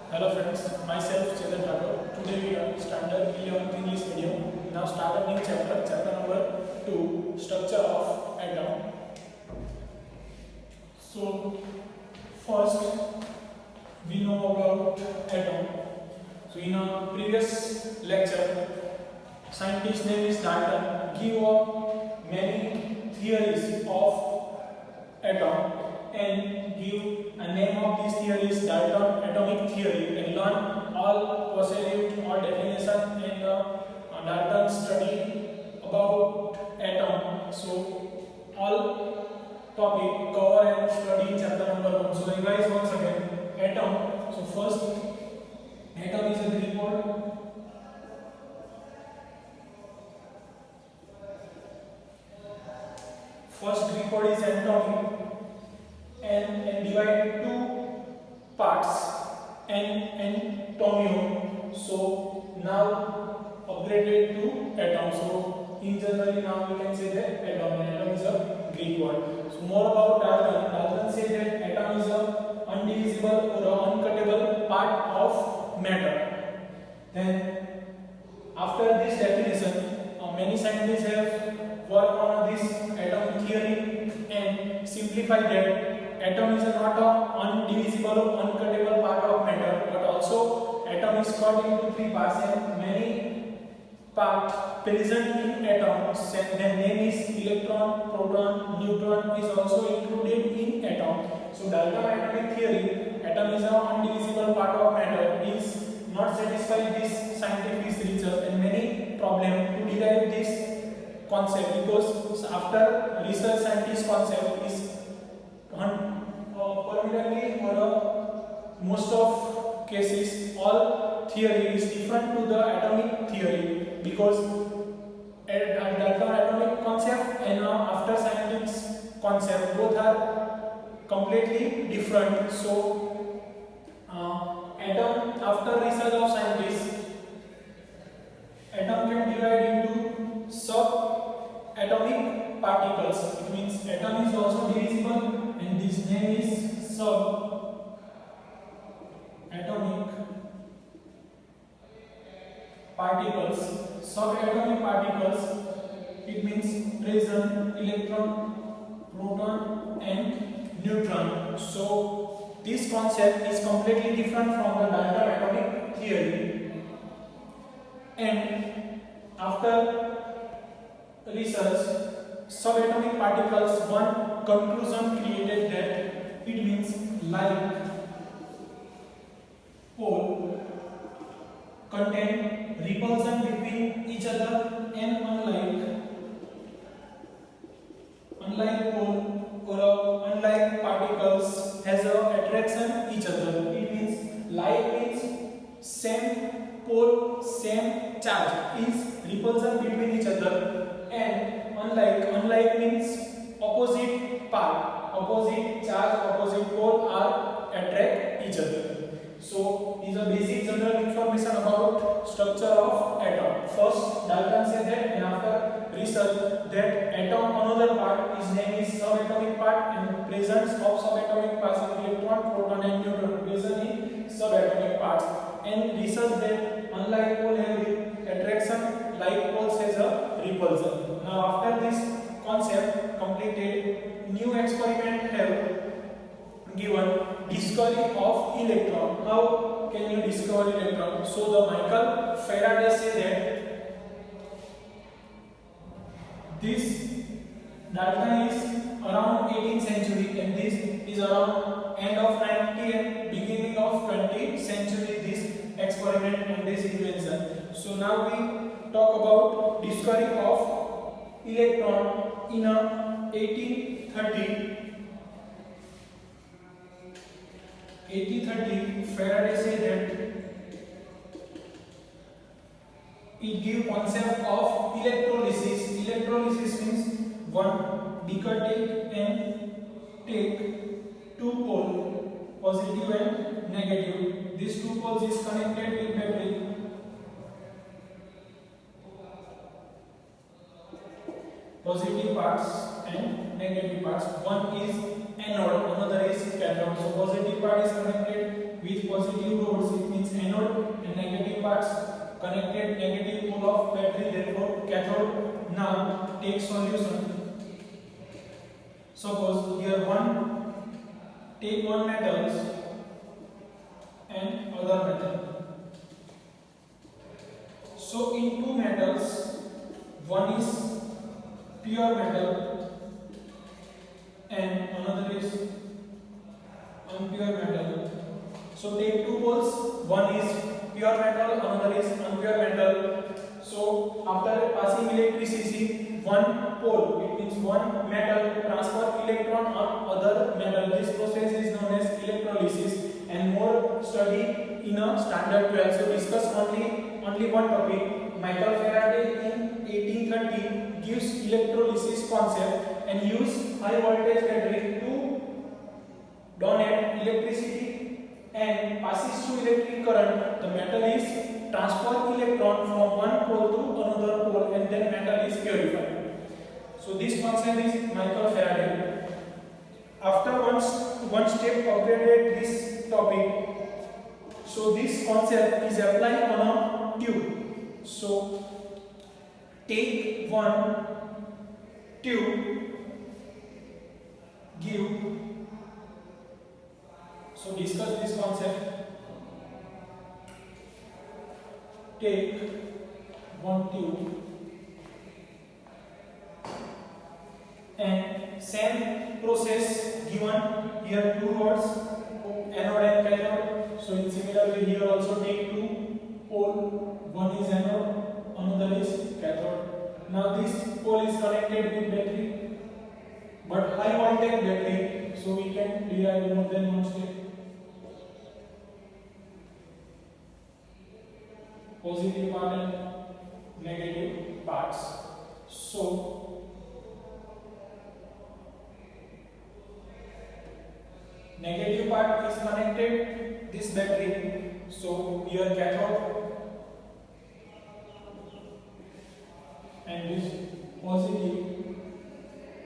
Hello friends, myself Chetan Thakur. Today we are standard 11th English medium. Now start a new chapter, chapter number 2, structure of atom. So first we know about atom. So in a previous lecture, scientist name is Dalton give many theories of atom and give a name of these theories Dalton atomic theory and learn all postulate or definition and Dalton study about atom. So all topic cover and study in chapter number 1. So revise once again atom. So first atom is a Greek word. First Greek word is atomic and divide two parts and tomio. So now upgraded to atom. So in generally now we can say that atom. Atom is a Greek word. So more about Dalton. Dalton said that atom is a undivisible or uncuttable part of matter. Then after this definition, many scientists have worked on this atom theory and simplified that atom is not a undivisible or uncuttable part of matter, but also atom is cut into three parts and many parts present in atom. Their name is electron, proton, neutron is also included in atom. So Dalton atomic theory, atom is an undivisible part of matter, is not satisfied this scientific research and many problems to derive this concept, because after research scientist concept is permanently or most of cases all theory is different to the atomic theory, because Dalton atomic concept and after scientific concept both are completely different. So atom after research of scientists, atom can divide into sub-atomic particles. It means atom is also divisible and this name is sub-atomic particles. Sub-atomic particles, it means present electron, proton and neutron. So this concept is completely different from the Dalton atomic theory. And after research subatomic particles, one conclusion created that it means like pole contain repulsion between each other and unlike pole or unlike particles has a attraction each other. It means like means same pole, same charge is repulsion between each other, and unlike means opposite part, opposite charge, opposite pole are attract each other. So is a basic general information about structure of atom. First Dalton said that, and after research that atom another part, his name is subatomic part, and presence of subatomic parts in electron, proton and neutron present in subatomic parts, and research that unlike pole have attraction, like poles has a repulsion. Now after this concept completed, new experiment have given discovery of electron. How can you discover electron? So the Michael Faraday said that this Dalton is around 18th century and this is around end of 19th and beginning of 20th century, this experiment and this invention. So now we talk about discovery of electron in 1830 Faraday said that it give concept of electrolysis. Electrolysis means one beaker take two poles, positive and negative. These two poles is connected with battery. Positive parts and negative parts. One is anode, another is cathode. So positive part is connected with positive rods negative parts, connected negative pole of battery, therefore cathode. Now take solution. Suppose here take one metals and other metal. So in two metals, one is pure metal and another is impure metal. So take two poles, one is pure metal, another is impure metal. So after passing electricity, one pole, it means one metal transfer electron on other metal. This process is known as electrolysis, and more study in a standard 12. So discuss only one topic. Michael Faraday in 1830 gives electrolysis concept and use high voltage battery to donate electricity and passes through electric current. The metal is transfer electron from one pole to another pole, and then metal is purified. So this concept is Michael Faraday. After one step upgraded this topic, so this concept is applied on a tube. So take one tube, give. So discuss this concept. Take one tube and same process given here two rods, anode and cathode. So in similar way here also take two pole, one is anode, another is cathode. Now this pole is connected with battery, but high voltage battery, so we can derive more than one step. Positive part and negative parts. So negative part is connected this battery. So here cathode and this positive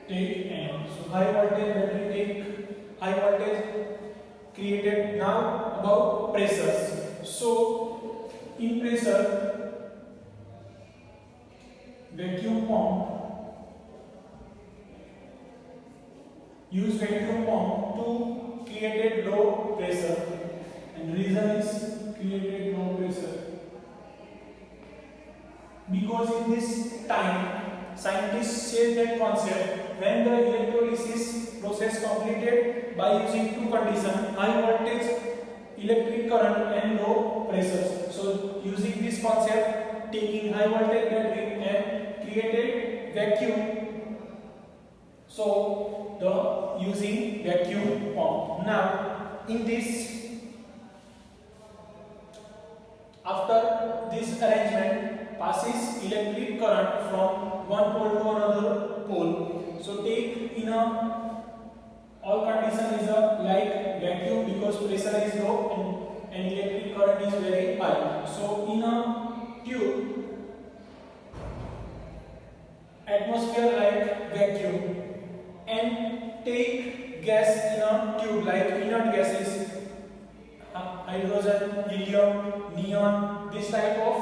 take and so high voltage battery take high voltage created. Now about pressures. So in pressure, vacuum pump, use vacuum pump to create low pressure, and reason is created low pressure because in this time scientists share that concept when the electrolysis process completed by using two conditions: high voltage electric current and low pressures. So using this concept, taking high voltage battery and created vacuum. So the using vacuum pump. Now in this, after this arrangement passes electric current from one pole to another pole. So take in a all condition is a like vacuum because pressure is low and electric current is very high. So in a tube, atmosphere like vacuum, and take gas in a tube like inert gases, hydrogen, helium, neon, this type of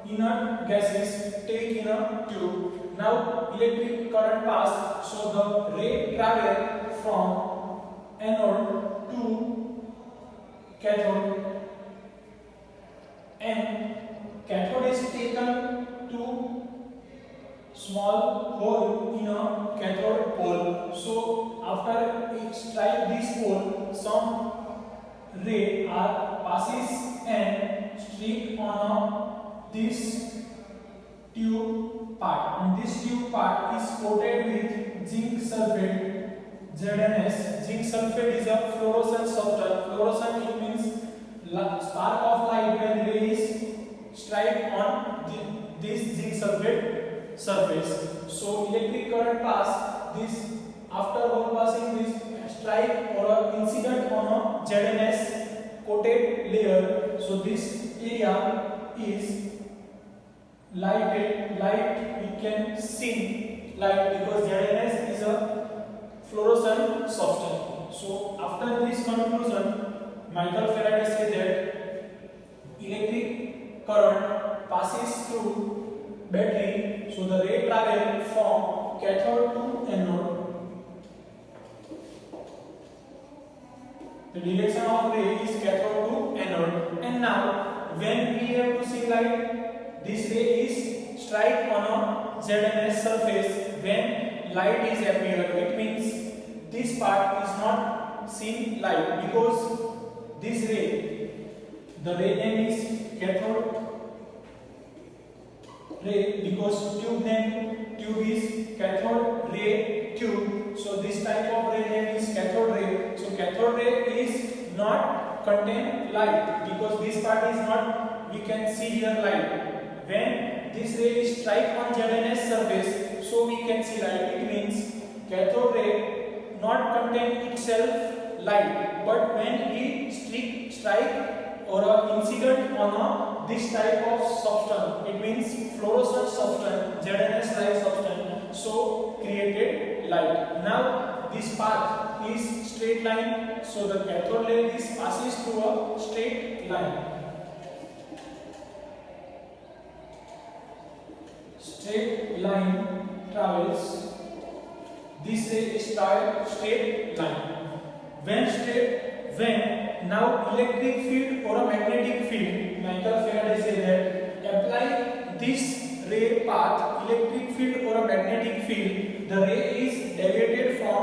inert gases take in a tube. Now electric current pass, so the ray travel from anode to cathode, and cathode is taken to small hole in a cathode pole. So after it strike this pole, some ray are passes and streak on this tube part, and this tube part is coated with zinc sulfate, ZnS. Zinc sulfate is a fluorescent substance. Fluorescent, it means spark of light when rays strike on this zinc sulfate surface. So electric current pass this, after hole passing this strike or incident on a ZnS coated layer. So this area is light we can see light because ZnS is a fluorescent substance. So after this conclusion, Michael Faraday said that electric current passes through battery, so the ray travel from cathode to anode. The direction of ray is cathode to anode. And now, when we have to see light, this ray is strike on a ZNS surface. When light is appear, it means this part is not seen light because this ray, the ray name is cathode ray because tube is cathode ray tube. So this type of ray name is cathode ray. So cathode ray is not contain light because this part is not, we can see here light. When this ray is strike on ZNS surface, so we can see light. It means cathode ray not contain itself light, but when it strike or a incident on this type of substance, it means fluorescent substance, ZNS like substance, so created light. Now this path is straight line, so the cathode ray passes through a straight line. Straight line travels. This ray is straight line. When now electric field or a magnetic field, Michael Faraday said that apply this ray path, electric field or a magnetic field, the ray is deviated from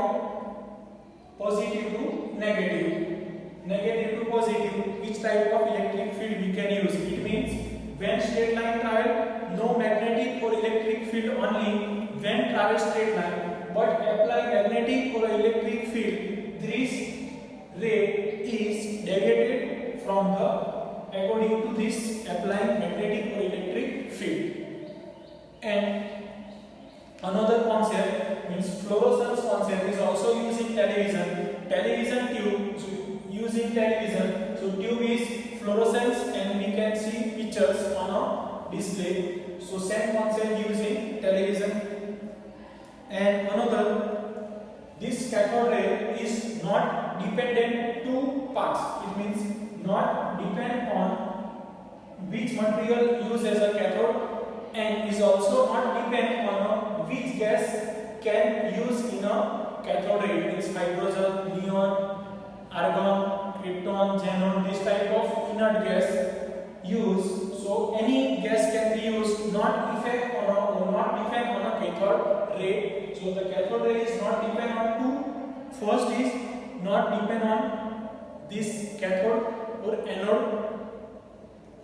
positive to negative to positive. Which type of electric field we can use? It means when straight line travel, no magnetic or electric field, only when travel straight line. But apply magnetic or electric field, this ray is deviated from according to this applying magnetic or electric field. And another concept means fluorescence concept is also used in television. Television tube, so used in television. So tube is fluorescence and we can see pictures on a display. So same concept used in television. And another, this cathode ray is not dependent to parts. It means not depend on which material used as a cathode, and is also not depend on which gas can use in a cathode ray. It means hydrogen, neon, argon, krypton, xenon, this type of inert gas used. So any gas can be used, not depend on a cathode ray. So the cathode ray is not depend on two. First is not depend on this cathode or anode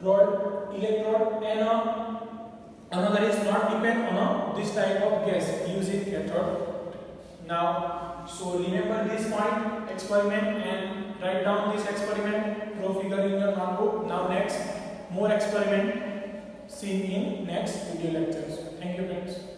rod, electrode, and another is not depend on this type of gas using cathode. Now, so remember this point, experiment, and write down this experiment, draw figure in your notebook. Now next, more experiment seen in next video lectures. Thank you friends.